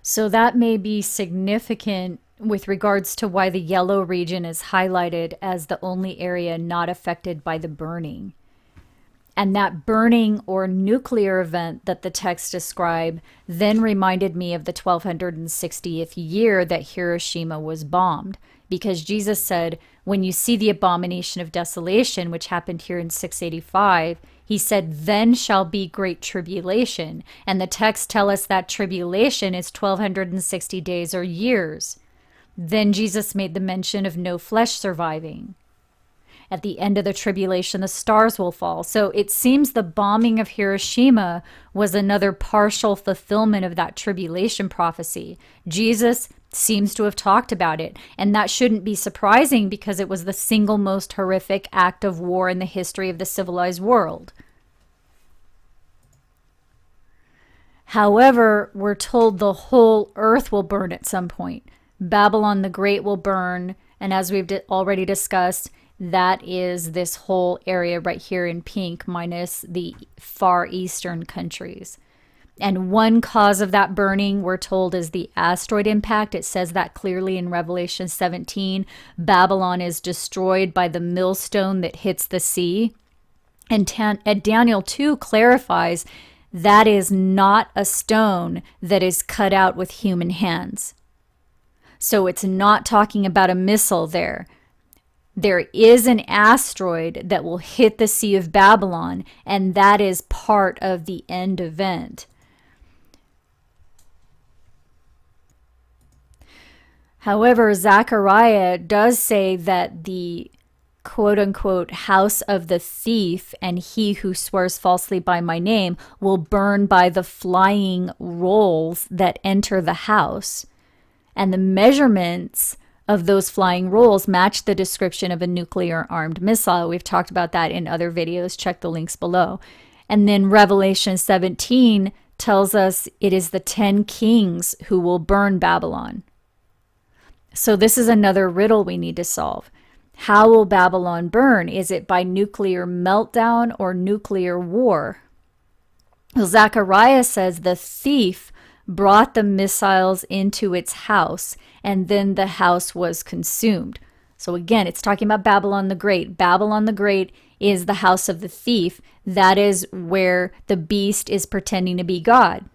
So that may be significant with regards to why the yellow region is highlighted as the only area not affected by the burning. And that burning or nuclear event that the text described then reminded me of the 1260th year that Hiroshima was bombed. Because Jesus said, when you see the abomination of desolation, which happened here in 685, he said, then shall be great tribulation. And the texts tell us that tribulation is 1260 days or years. Then Jesus made the mention of no flesh surviving. At the end of the tribulation, the stars will fall. So it seems the bombing of Hiroshima was another partial fulfillment of that tribulation prophecy. Jesus seems to have talked about it, and that shouldn't be surprising because it was the single most horrific act of war in the history of the civilized world. However, we're told the whole earth will burn at some point. Babylon the Great will burn, and as we've already discussed, that is this whole area right here in pink minus the far eastern countries. And one cause of that burning, we're told, is the asteroid impact. It says that clearly in Revelation 17. Babylon is destroyed by the millstone that hits the sea. And Daniel 2 clarifies that is not a stone that is cut out with human hands. So it's not talking about a missile there. There is an asteroid that will hit the Sea of Babylon, and that is part of the end event. However, Zechariah does say that the quote-unquote house of the thief and he who swears falsely by my name will burn by the flying rolls that enter the house. And the measurements of those flying rolls match the description of a nuclear armed missile. We've talked about that in other videos. Check the links below. And then Revelation 17 tells us it is the 10 kings who will burn Babylon. So this is another riddle we need to solve. How will Babylon burn? Is it by nuclear meltdown or nuclear war? Well, Zechariah says the thief brought the missiles into its house, and then the house was consumed. So again, it's talking about Babylon the Great. Babylon the Great is the house of the thief. That is where the beast is pretending to be God.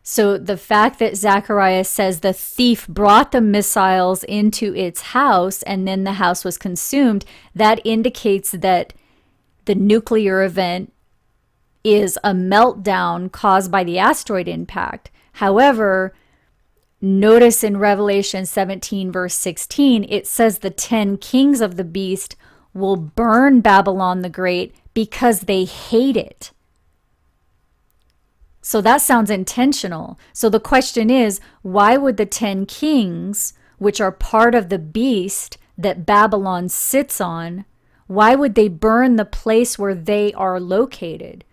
So the fact that Zechariah says the thief brought the missiles into its house and then the house was consumed, that indicates that the nuclear event is a meltdown caused by the asteroid impact. However, notice in Revelation 17 verse 16, it says the 10 kings of the beast will burn Babylon the Great because they hate it. So that sounds intentional. So the question is, why would the 10 kings, which are part of the beast that Babylon sits on, why would they burn the place where they are located?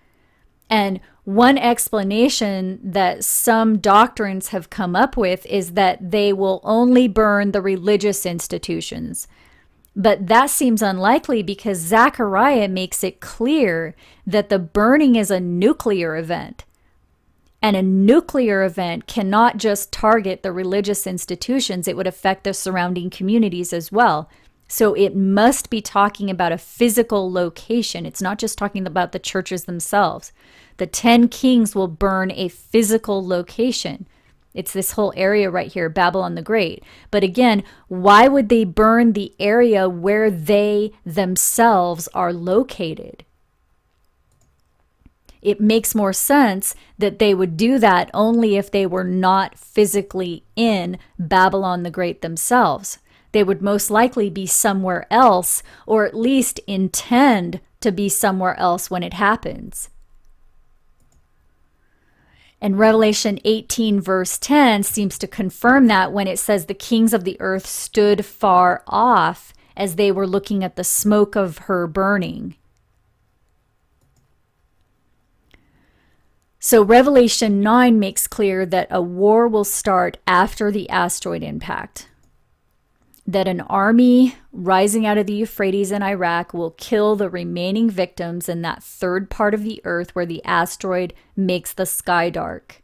And one explanation that some doctrines have come up with is that they will only burn the religious institutions. But that seems unlikely because Zechariah makes it clear that the burning is a nuclear event. And a nuclear event cannot just target the religious institutions, it would affect the surrounding communities as well. So it must be talking about a physical location. It's not just talking about the churches themselves. The 10 kings will burn a physical location. It's this whole area right here, Babylon the Great. But again, why would they burn the area where they themselves are located? It makes more sense that they would do that only if they were not physically in Babylon the Great themselves. They would most likely be somewhere else, or at least intend to be somewhere else when it happens. And Revelation 18 verse 10 seems to confirm that when it says the kings of the earth stood far off as they were looking at the smoke of her burning. So Revelation 9 makes clear that a war will start after the asteroid impact. that an army rising out of the Euphrates in Iraq will kill the remaining victims in that third part of the earth where the asteroid makes the sky dark.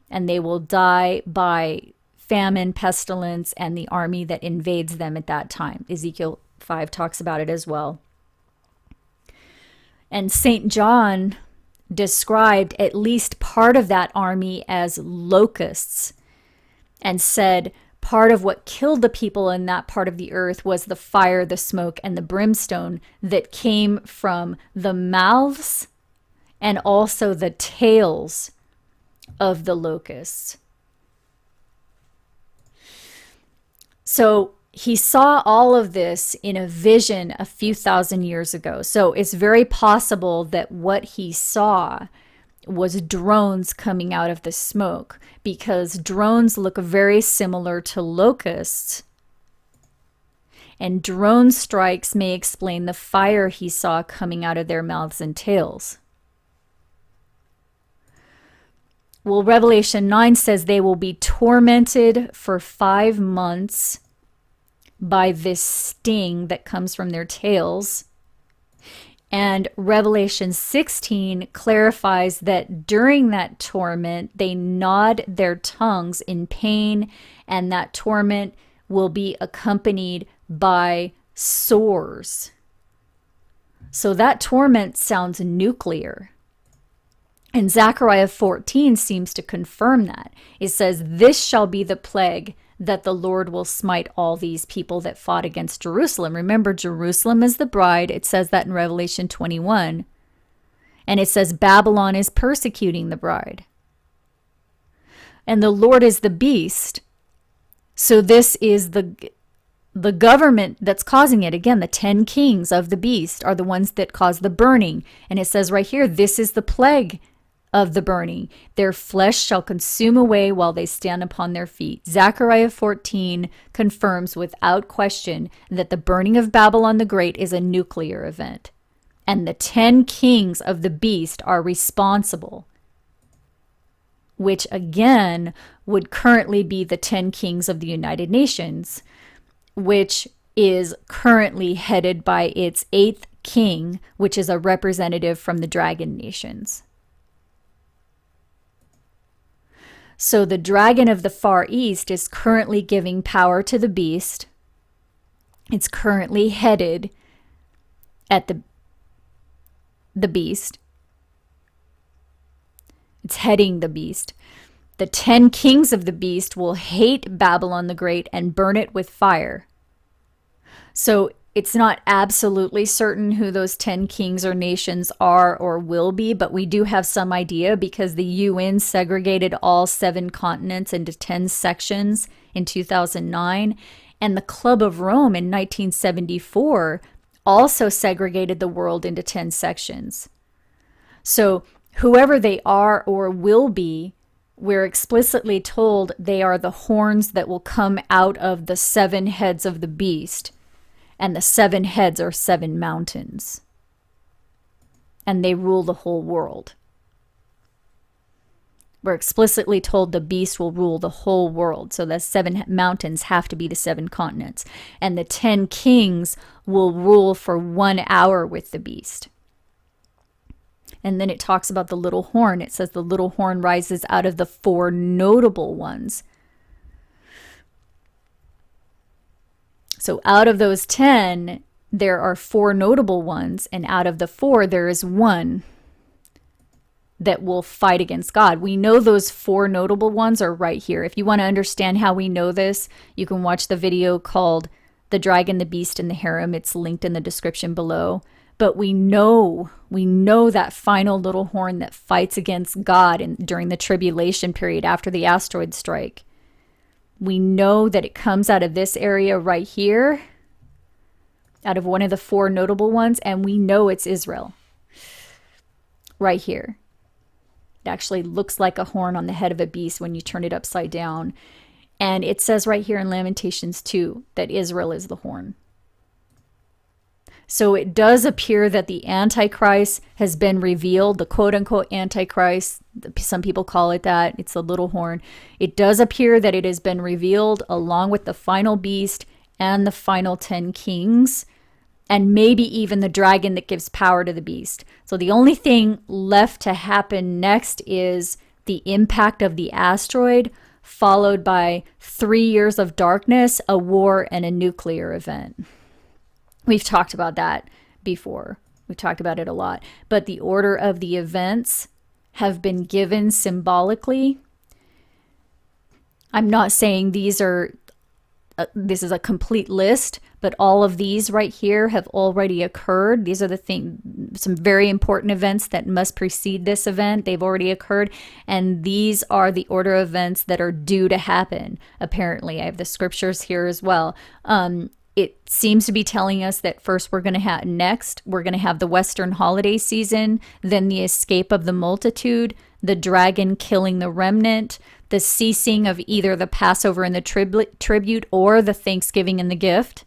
And they will die by famine, pestilence, and the army that invades them at that time. Ezekiel 5 talks about it as well. And St. John described at least part of that army as locusts and said part of what killed the people in that part of the earth was the fire, the smoke, and the brimstone that came from the mouths and also the tails of the locusts. So he saw all of this in a vision a few thousand years ago. So it's very possible that what he saw was drones coming out of the smoke, because drones look very similar to locusts. And drone strikes may explain the fire he saw coming out of their mouths and tails. Well, Revelation 9 says they will be tormented for 5 months by this sting that comes from their tails. And Revelation 16 clarifies that during that torment, they gnawed their tongues in pain, and that torment will be accompanied by sores. So that torment sounds nuclear. And Zechariah 14 seems to confirm that. It says, "This shall be the plague that the Lord will smite all these people that fought against Jerusalem." Remember, Jerusalem is the bride. It says that in Revelation 21. And it says Babylon is persecuting the bride. And the Lord is the beast. So this is the government that's causing it. Again, the 10 kings of the beast are the ones that cause the burning. And it says right here, this is the plague of the burning. Their flesh shall consume away while they stand upon their feet. Zechariah 14 confirms without question that the burning of Babylon the Great is a nuclear event. And the 10 kings of the beast are responsible, which again would currently be the 10 kings of the United Nations, which is currently headed by its 8th king, which is a representative from the dragon nations. So the dragon of the Far East is currently giving power to the beast. It's currently headed at the beast. It's heading the beast. The 10 kings of the beast will hate Babylon the Great and burn it with fire. So it's not absolutely certain who those 10 kings or nations are or will be, but we do have some idea because the UN segregated all 7 continents into 10 sections in 2009. And the Club of Rome in 1974 also segregated the world into 10 sections. So whoever they are or will be, we're explicitly told they are the horns that will come out of the 7 heads of the beast. And the 7 heads are 7 mountains. And they rule the whole world. We're explicitly told the beast will rule the whole world. So the 7 mountains have to be the 7 continents. And the 10 kings will rule for 1 hour with the beast. And then it talks about the little horn. It says the little horn rises out of the 4 notable ones. So out of those 10, there are 4 notable ones, and out of the 4, there is 1 that will fight against God. We know those 4 notable ones are right here. If you want to understand how we know this, you can watch the video called The Dragon, the Beast, and the Harem. It's linked in the description below. But we know that final little horn that fights against God during the tribulation period after the asteroid strike. We know that it comes out of this area right here, out of one of the 4 notable ones, and we know it's Israel. Right here. It actually looks like a horn on the head of a beast when you turn it upside down. And it says right here in Lamentations 2 that Israel is the horn. So it does appear that the Antichrist has been revealed, the quote-unquote Antichrist. Some people call it that. It's the little horn. It does appear that it has been revealed along with the final beast and the final 10 kings, and maybe even the dragon that gives power to the beast. So the only thing left to happen next is the impact of the asteroid, followed by 3 years of darkness, a war, and a nuclear event. We've talked about that before. We've talked about it a lot. But the order of the events have been given symbolically. I'm not saying this is a complete list, but all of these right here have already occurred. These are some very important events that must precede this event. They've already occurred, and these are the order of events that are due to happen. Apparently, I have the scriptures here as well. It seems to be telling us that first we're going to have the Western holiday season, then the escape of the multitude, the dragon killing the remnant, the ceasing of either the Passover and the tribute or the Thanksgiving and the gift.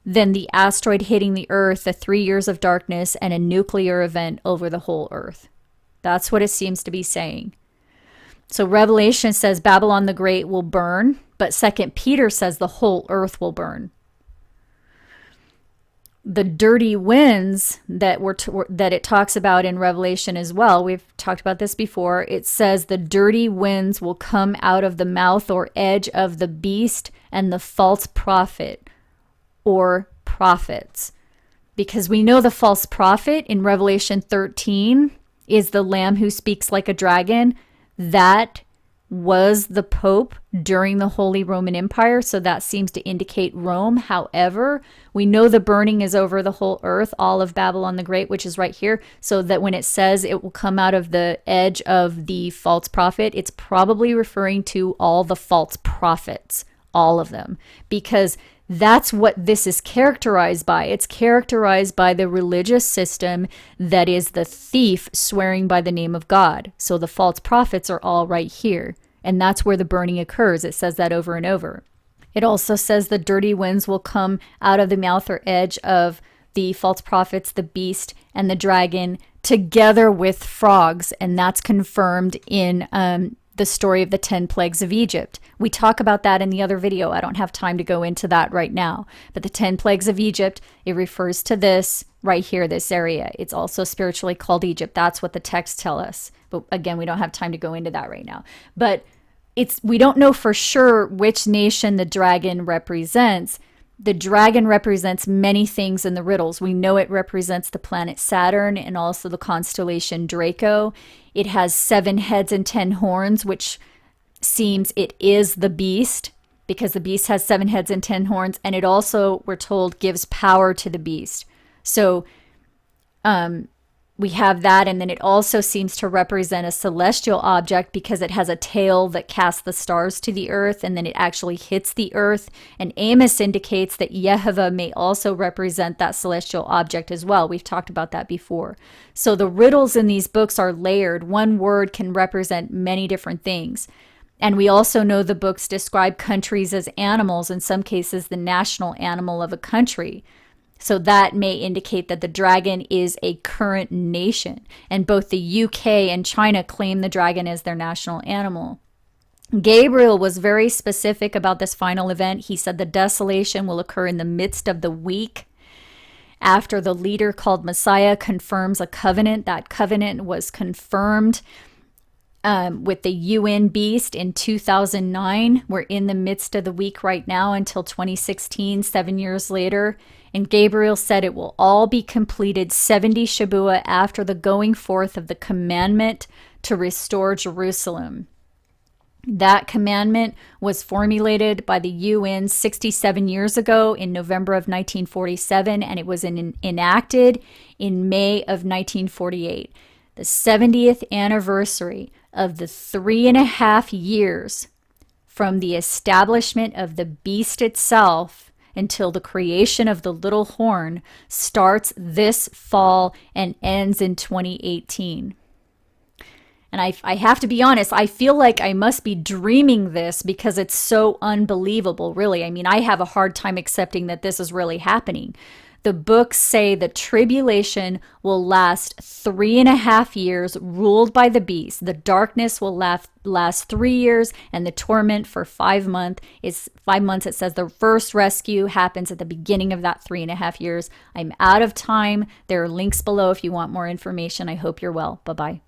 Then the asteroid hitting the earth, the 3 years of darkness, and a nuclear event over the whole earth. That's what it seems to be saying. So Revelation says Babylon the Great will burn, but 2 Peter says the whole earth will burn. The dirty winds that it talks about in Revelation as well, we've talked about this before, it says the dirty winds will come out of the mouth or edge of the beast and the false prophet or prophets. Because we know the false prophet in Revelation 13 is the lamb who speaks like a dragon. That was the Pope during the Holy Roman Empire, so that seems to indicate Rome. However, we know the burning is over the whole earth, all of Babylon the Great, which is right here, so that when it says it will come out of the edge of the false prophet, it's probably referring to all the false prophets, all of them, because that's what this is characterized by. It's characterized by the religious system that is the thief swearing by the name of God. So the false prophets are all right here. And that's where the burning occurs. It says that over and over. It also says the dirty winds will come out of the mouth or edge of the false prophets, the beast, and the dragon, together with frogs. And that's confirmed in the story of the 10 plagues of Egypt. We talk about that in the other video. I don't have time to go into that right now. But the 10 plagues of Egypt, it refers to this right here, this area. It's also spiritually called Egypt. That's what the texts tell us. But again, we don't have time to go into that right now. But we don't know for sure which nation the dragon represents. The dragon represents many things in the riddles. We know it represents the planet Saturn and also the constellation Draco. It has 7 heads and 10 horns, which seems it is the beast, because the beast has 7 heads and 10 horns. And it also, we're told, gives power to the beast. So we have that, and then it also seems to represent a celestial object because it has a tail that casts the stars to the earth, and then it actually hits the earth. And Amos indicates that Yehovah may also represent that celestial object as well. We've talked about that before. So the riddles in these books are layered. One word can represent many different things. And we also know the books describe countries as animals, in some cases the national animal of a country. So that may indicate that the dragon is a current nation. And both the UK and China claim the dragon as their national animal. Gabriel was very specific about this final event. He said the desolation will occur in the midst of the week after the leader called Messiah confirms a covenant. That covenant was confirmed with the UN beast in 2009. We're in the midst of the week right now until 2016, 7 years later. And Gabriel said it will all be completed 70 Shabuah after the going forth of the commandment to restore Jerusalem. That commandment was formulated by the UN 67 years ago in November of 1947, and it was enacted in May of 1948. The 70th anniversary of the 3.5 years from the establishment of the beast itself until the creation of the little horn starts this fall and ends in 2018. And I have to be honest, I feel like I must be dreaming this because it's so unbelievable, really. I mean, I have a hard time accepting that this is really happening. The books say the tribulation will last 3.5 years, ruled by the beast. The darkness will last 3 years, and the torment for 5 months. Is 5 months. It says the first rescue happens at the beginning of that 3.5 years. I'm out of time. There are links below if you want more information. I hope you're well. Bye-bye.